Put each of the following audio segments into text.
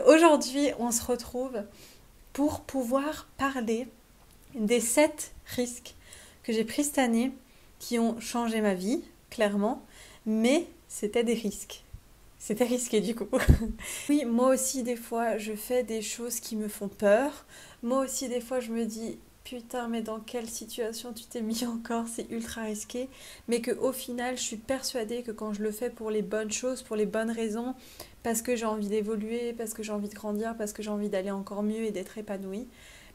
Aujourd'hui, on se retrouve pour pouvoir parler des 7 risques que j'ai pris cette année qui ont changé ma vie, clairement, mais c'était des risques. C'était risqué du coup. Oui, moi aussi des fois je fais des choses qui me font peur. Moi aussi des fois je me dis putain mais dans quelle situation tu t'es mis encore, c'est ultra risqué. Mais qu'au final je suis persuadée que quand je le fais pour les bonnes choses, pour les bonnes raisons, parce que j'ai envie d'évoluer, parce que j'ai envie de grandir, parce que j'ai envie d'aller encore mieux et d'être épanouie,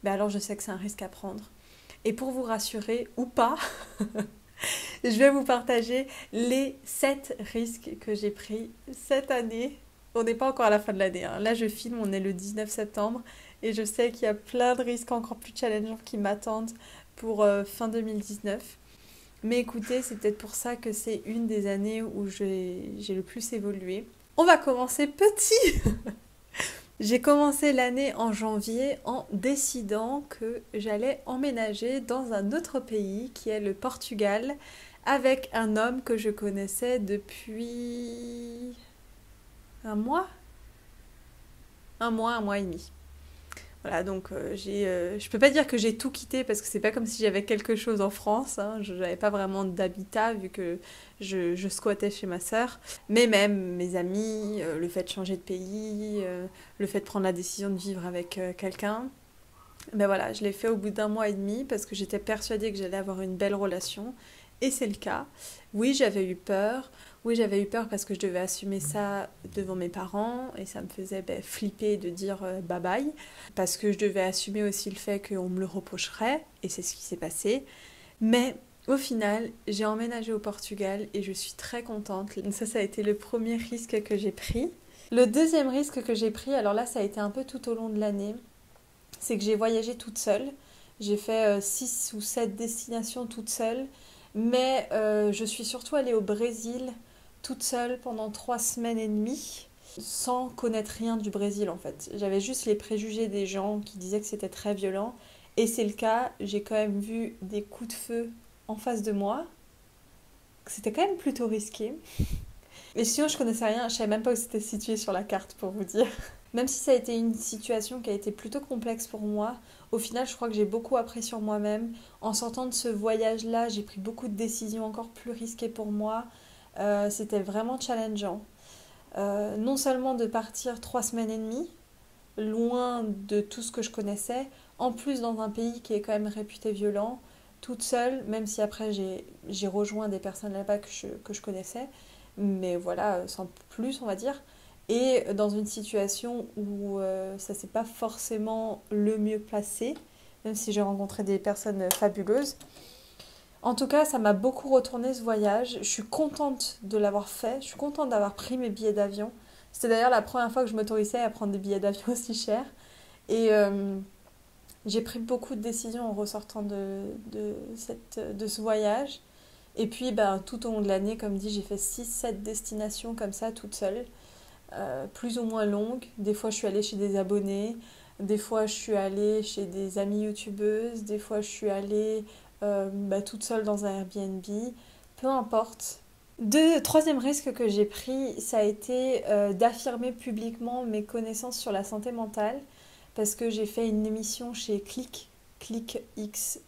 ben alors je sais que c'est un risque à prendre. Et pour vous rassurer, ou pas, je vais vous partager les 7 risques que j'ai pris cette année. On n'est pas encore à la fin de l'année, hein. Là, je filme, on est le 19 septembre et je sais qu'il y a plein de risques encore plus challengeants qui m'attendent pour fin 2019. Mais écoutez, c'est peut-être pour ça que c'est une des années où j'ai le plus évolué. On va commencer petit. J'ai commencé l'année en janvier en décidant que j'allais emménager dans un autre pays qui est le Portugal avec un homme que je connaissais depuis un mois, un mois et demi. Voilà, donc je peux pas dire que j'ai tout quitté parce que c'est pas comme si j'avais quelque chose en France, hein. Je n'avais pas vraiment d'habitat vu que je squattais chez ma sœur. Mais même mes amis, le fait de changer de pays, le fait de prendre la décision de vivre avec quelqu'un, ben voilà, je l'ai fait au bout d'un mois et demi parce que j'étais persuadée que j'allais avoir une belle relation. Et c'est le cas. Oui, j'avais eu peur. Oui, j'avais eu peur parce que je devais assumer ça devant mes parents et ça me faisait flipper de dire bye bye. Parce que je devais assumer aussi le fait qu'on me le reprocherait et c'est ce qui s'est passé. Mais au final, j'ai emménagé au Portugal et je suis très contente. Ça a été le premier risque que j'ai pris. Le deuxième risque que j'ai pris, alors là, ça a été un peu tout au long de l'année, c'est que j'ai voyagé toute seule. J'ai fait 6 ou 7 destinations toute seule. Mais je suis surtout allée au Brésil toute seule pendant 3 semaines et demie, sans connaître rien du Brésil en fait. J'avais juste les préjugés des gens qui disaient que c'était très violent. Et c'est le cas, j'ai quand même vu des coups de feu en face de moi. C'était quand même plutôt risqué. Et sinon, je connaissais rien, je savais même pas où c'était situé sur la carte pour vous dire. Même si ça a été une situation qui a été plutôt complexe pour moi, au final, je crois que j'ai beaucoup appris sur moi-même. En sortant de ce voyage-là, j'ai pris beaucoup de décisions encore plus risquées pour moi. C'était vraiment challengeant. Non seulement de partir 3 semaines et demie, loin de tout ce que je connaissais, en plus dans un pays qui est quand même réputé violent, toute seule, même si après j'ai rejoint des personnes là-bas que je connaissais, mais voilà, sans plus, on va dire. Et dans une situation où ça s'est pas forcément le mieux passé, même si j'ai rencontré des personnes fabuleuses. En tout cas, ça m'a beaucoup retourné ce voyage. Je suis contente de l'avoir fait. Je suis contente d'avoir pris mes billets d'avion. C'était d'ailleurs la première fois que je m'autorisais à prendre des billets d'avion aussi chers. Et j'ai pris beaucoup de décisions en ressortant de ce voyage. Et puis, ben, tout au long de l'année, comme dit, j'ai fait 6 7 destinations comme ça, toute seule. Plus ou moins longues. Des fois, je suis allée chez des abonnés. Des fois, je suis allée chez des amies youtubeuses. Des fois, je suis allée toute seule dans un Airbnb. Peu importe. Troisième risque que j'ai pris, ça a été d'affirmer publiquement mes connaissances sur la santé mentale. Parce que j'ai fait une émission chez Click X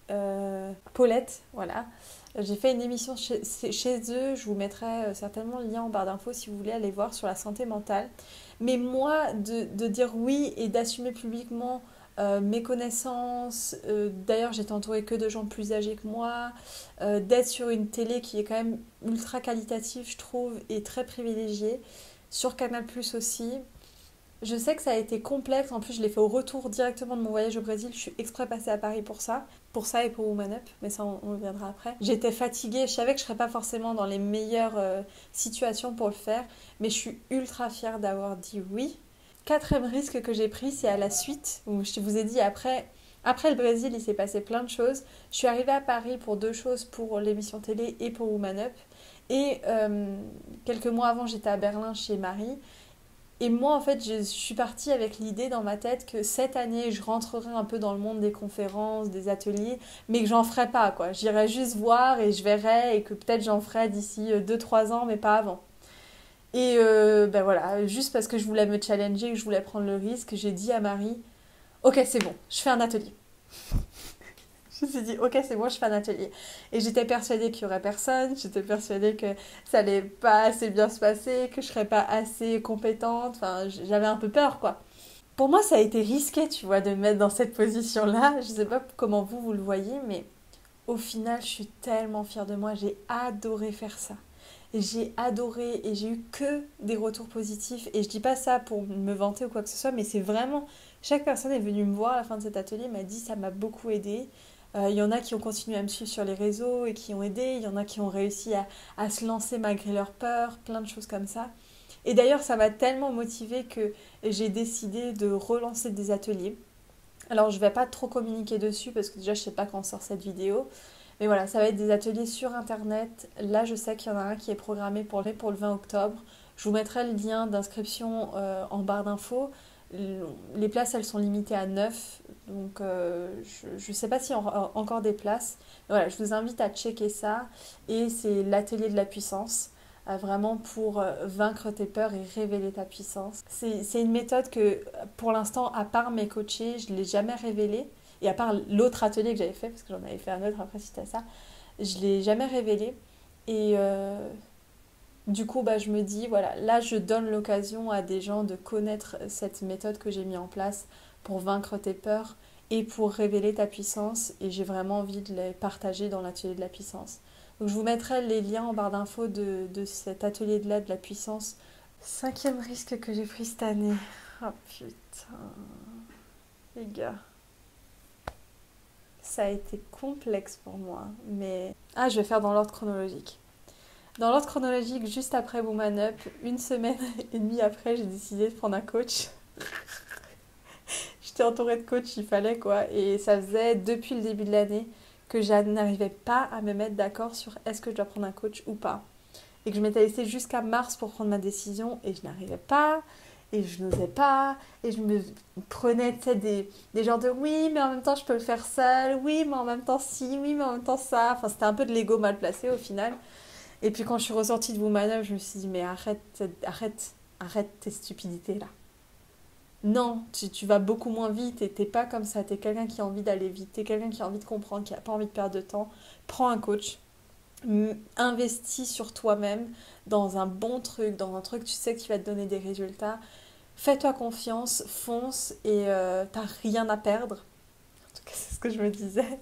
Paulette, voilà. J'ai fait une émission chez eux, je vous mettrai certainement le lien en barre d'infos si vous voulez aller voir sur la santé mentale. Mais moi, de dire oui et d'assumer publiquement mes connaissances, d'ailleurs j'étais entourée que de gens plus âgés que moi, d'être sur une télé qui est quand même ultra qualitative, je trouve, et très privilégiée, sur Canal+ aussi. Je sais que ça a été complexe, en plus je l'ai fait au retour directement de mon voyage au Brésil, je suis exprès passée à Paris pour ça et pour Woman Up, mais ça on reviendra après. J'étais fatiguée, je savais que je serais pas forcément dans les meilleures situations pour le faire, mais je suis ultra fière d'avoir dit oui. Quatrième risque que j'ai pris, c'est à la suite, où je vous ai dit après le Brésil il s'est passé plein de choses. Je suis arrivée à Paris pour 2 choses, pour l'émission télé et pour Woman Up, et quelques mois avant j'étais à Berlin chez Marie. Et moi, en fait, je suis partie avec l'idée dans ma tête que cette année, je rentrerai un peu dans le monde des conférences, des ateliers, mais que j'en ferai pas, quoi. J'irai juste voir et je verrai et que peut-être j'en ferai d'ici 2 3 ans, mais pas avant. Et ben voilà, juste parce que je voulais me challenger, que je voulais prendre le risque, j'ai dit à Marie, ok c'est bon, je fais un atelier. Je me suis dit, ok, c'est bon, je fais un atelier. Et j'étais persuadée qu'il y aurait personne, j'étais persuadée que ça allait pas assez bien se passer, que je serais pas assez compétente. Enfin, j'avais un peu peur, quoi. Pour moi, ça a été risqué, tu vois, de me mettre dans cette position-là. Je sais pas comment vous le voyez, mais au final, je suis tellement fière de moi. J'ai adoré faire ça. J'ai adoré et j'ai eu que des retours positifs. Et je dis pas ça pour me vanter ou quoi que ce soit, mais c'est vraiment. Chaque personne est venue me voir à la fin de cet atelier, m'a dit ça m'a beaucoup aidé. Il y en a qui ont continué à me suivre sur les réseaux et qui ont aidé. Il y en a qui ont réussi à se lancer malgré leur peur, plein de choses comme ça. Et d'ailleurs, ça m'a tellement motivée que j'ai décidé de relancer des ateliers. Alors, je vais pas trop communiquer dessus parce que déjà, je sais pas quand sort cette vidéo. Mais voilà, ça va être des ateliers sur Internet. Là, je sais qu'il y en a un qui est programmé pour le 20 octobre. Je vous mettrai le lien d'inscription en barre d'infos. Les places, elles sont limitées à 9. Donc, je ne sais pas s'il y a encore des places. Mais voilà, je vous invite à checker ça. Et c'est l'atelier de la puissance. Vraiment pour vaincre tes peurs et révéler ta puissance. C'est une méthode que, pour l'instant, à part mes coachés, je ne l'ai jamais révélée. Et à part l'autre atelier que j'avais fait, parce que j'en avais fait un autre après suite à ça, je ne l'ai jamais révélé. Et du coup, bah, je me dis, voilà, là, je donne l'occasion à des gens de connaître cette méthode que j'ai mis en place pour vaincre tes peurs et pour révéler ta puissance. Et j'ai vraiment envie de les partager dans l'atelier de la puissance. Donc, je vous mettrai les liens en barre d'infos de cet atelier de la puissance. Cinquième risque que j'ai pris cette année. Oh putain, les gars. Ça a été complexe pour moi, mais... Ah, je vais faire dans l'ordre chronologique. Dans l'ordre chronologique, juste après Woman Up, une semaine et demie après, j'ai décidé de prendre un coach. J'étais entourée de coachs, il fallait quoi. Et ça faisait depuis le début de l'année que je n'arrivais pas à me mettre d'accord sur est-ce que je dois prendre un coach ou pas. Et que je m'étais laissée jusqu'à mars pour prendre ma décision et je n'arrivais pas. Et je n'osais pas, et je me prenais des genres de oui, mais en même temps je peux le faire seule, oui, mais en même temps si, oui, mais en même temps ça. Enfin, c'était un peu de l'ego mal placé au final. Et puis quand je suis ressortie de Woman Up, je me suis dit, mais arrête tes stupidités là. Non, tu vas beaucoup moins vite et t'es pas comme ça. T'es quelqu'un qui a envie d'aller vite, t'es quelqu'un qui a envie de comprendre, qui a pas envie de perdre de temps. Prends un coach, investis sur toi-même dans un bon truc, dans un truc que tu sais qui va te donner des résultats. Fais-toi confiance, fonce et t'as rien à perdre. En tout cas, c'est ce que je me disais.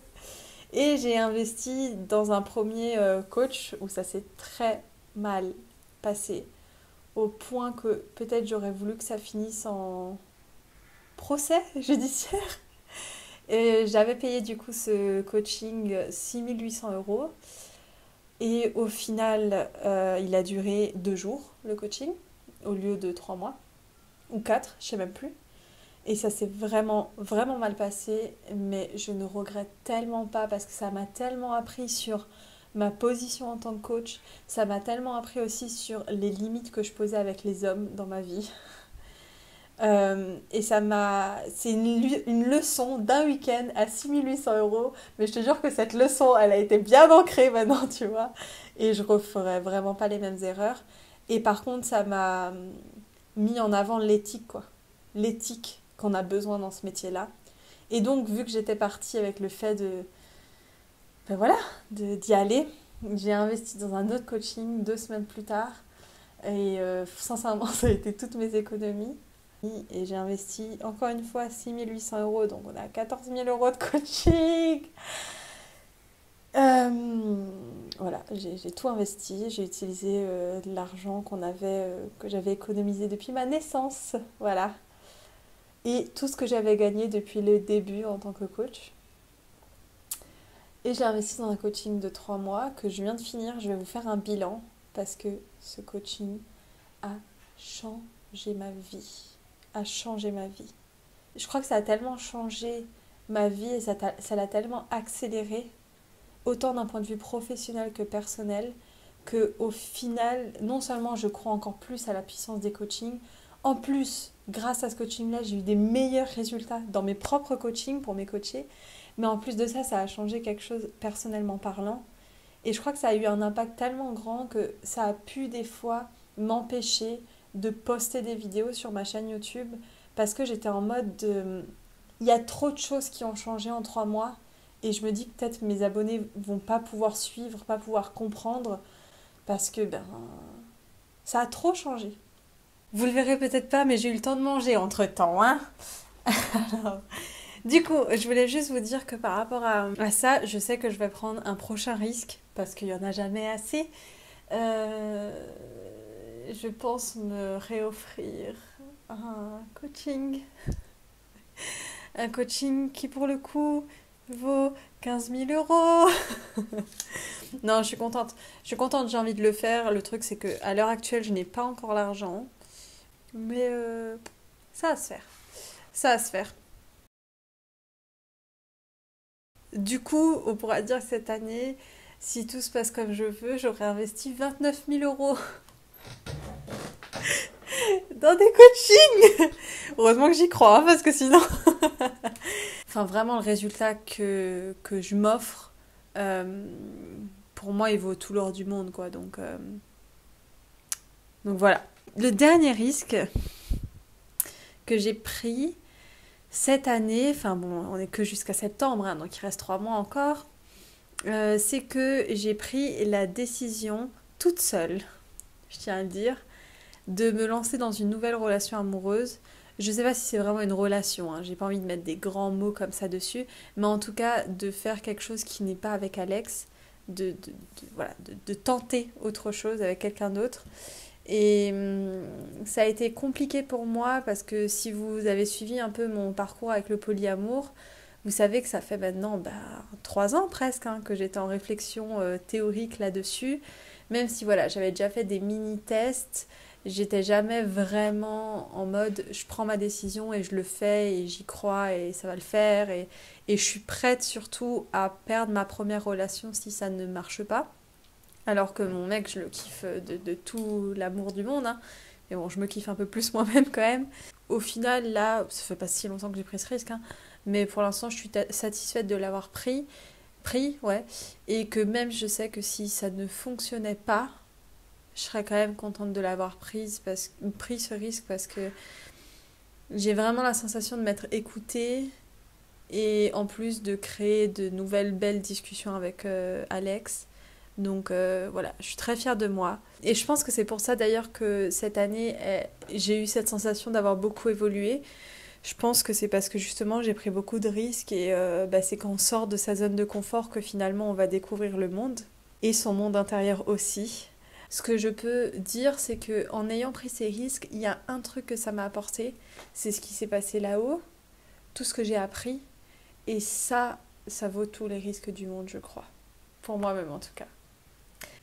Et j'ai investi dans un premier coach où ça s'est très mal passé. Au point que peut-être j'aurais voulu que ça finisse en procès judiciaire. Et j'avais payé du coup ce coaching 6 800 euros. Et au final, il a duré 2 jours, le coaching, au lieu de 3 mois. Ou 4, je sais même plus. Et ça s'est vraiment, vraiment mal passé, mais je ne regrette tellement pas parce que ça m'a tellement appris sur ma position en tant que coach, ça m'a tellement appris aussi sur les limites que je posais avec les hommes dans ma vie. Et ça m'a... C'est une leçon d'un week-end à 6 800 euros, mais je te jure que cette leçon, elle a été bien ancrée maintenant, tu vois. Et je referai vraiment pas les mêmes erreurs. Et par contre, ça m'a mis en avant l'éthique, quoi. L'éthique qu'on a besoin dans ce métier-là. Et donc, vu que j'étais partie avec le fait ben voilà, d'y aller, j'ai investi dans un autre coaching 2 semaines plus tard. Et sincèrement, ça a été toutes mes économies. Et j'ai investi encore une fois 6 800 euros, donc on a 14 000 euros de coaching. Voilà, j'ai tout investi, j'ai utilisé de l'argent que j'avais économisé depuis ma naissance, voilà. Et tout ce que j'avais gagné depuis le début en tant que coach. Et j'ai investi dans un coaching de 3 mois que je viens de finir. Je vais vous faire un bilan parce que ce coaching a changé ma vie. A changé ma vie. Je crois que ça a tellement changé ma vie et ça l'a tellement accéléré, autant d'un point de vue professionnel que personnel, que au final, non seulement je crois encore plus à la puissance des coachings, en plus, grâce à ce coaching-là, j'ai eu des meilleurs résultats dans mes propres coachings pour mes coachés, mais en plus de ça, ça a changé quelque chose personnellement parlant. Et je crois que ça a eu un impact tellement grand que ça a pu des fois m'empêcher de poster des vidéos sur ma chaîne YouTube parce que j'étais en mode il y a trop de choses qui ont changé en 3 mois et je me dis que peut-être mes abonnés vont pas pouvoir suivre, pas pouvoir comprendre parce que ça a trop changé. Vous le verrez peut-être pas, mais j'ai eu le temps de manger entre-temps, hein. Alors, du coup, je voulais juste vous dire que par rapport à ça, je sais que je vais prendre un prochain risque parce qu'il n'y en a jamais assez. Je pense me réoffrir un coaching. Un coaching qui, pour le coup, vaut 15 000 euros. Non, je suis contente. Je suis contente, j'ai envie de le faire. Le truc, c'est qu'à l'heure actuelle, je n'ai pas encore l'argent. Mais ça va se faire. Ça va se faire. Du coup, on pourra dire que cette année, si tout se passe comme je veux, j'aurai investi 29 000 euros dans des coachings. Heureusement que j'y crois, hein, parce que sinon... Enfin, vraiment, le résultat que je m'offre, pour moi, il vaut tout l'or du monde, quoi. Donc voilà. Le dernier risque que j'ai pris cette année, enfin bon, on n'est que jusqu'à septembre, hein, donc il reste 3 mois encore, c'est que j'ai pris la décision toute seule, je tiens à le dire, de me lancer dans une nouvelle relation amoureuse. Je sais pas si c'est vraiment une relation, hein, j'ai pas envie de mettre des grands mots comme ça dessus, mais en tout cas de faire quelque chose qui n'est pas avec Alex, voilà, de tenter autre chose avec quelqu'un d'autre. Et ça a été compliqué pour moi parce que si vous avez suivi un peu mon parcours avec le polyamour, vous savez que ça fait maintenant 3 ans presque hein, que j'étais en réflexion théorique là-dessus. Même si voilà, j'avais déjà fait des mini-tests, j'étais jamais vraiment en mode je prends ma décision et je le fais et j'y crois et ça va le faire. Et je suis prête surtout à perdre ma première relation si ça ne marche pas. Alors que mon mec, je le kiffe de tout l'amour du monde. Hein. Mais bon, je me kiffe un peu plus moi-même quand même. Au final, là, ça fait pas si longtemps que j'ai pris ce risque. Hein, mais pour l'instant, je suis satisfaite de l'avoir pris. Ouais. Et que même, je sais que si ça ne fonctionnait pas, je serais quand même contente de l'avoir pris ce risque parce que j'ai vraiment la sensation de m'être écoutée et en plus de créer de nouvelles belles discussions avec Alex. Donc voilà, je suis très fière de moi. Et je pense que c'est pour ça d'ailleurs que cette année, j'ai eu cette sensation d'avoir beaucoup évolué. Je pense que c'est parce que justement j'ai pris beaucoup de risques et c'est quand on sort de sa zone de confort que finalement on va découvrir le monde et son monde intérieur aussi. Ce que je peux dire, c'est que en ayant pris ces risques, il y a un truc que ça m'a apporté, c'est ce qui s'est passé là-haut, tout ce que j'ai appris. Et ça vaut tous les risques du monde, je crois. Pour moi-même en tout cas.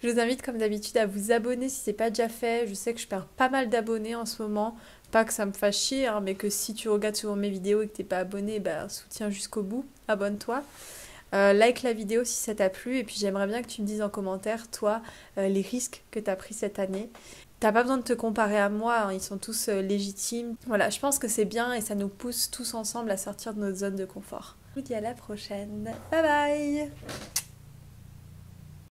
Je vous invite comme d'habitude à vous abonner si ce n'est pas déjà fait. Je sais que je perds pas mal d'abonnés en ce moment. Pas que ça me fasse chier, hein, mais que si tu regardes souvent mes vidéos et que t'es pas abonné, soutiens jusqu'au bout. Abonne-toi. Like la vidéo si ça t'a plu. Et puis j'aimerais bien que tu me dises en commentaire, toi, les risques que tu as pris cette année. T'as pas besoin de te comparer à moi, hein, ils sont tous légitimes. Voilà, je pense que c'est bien et ça nous pousse tous ensemble à sortir de notre zone de confort. Je vous dis à la prochaine. Bye bye!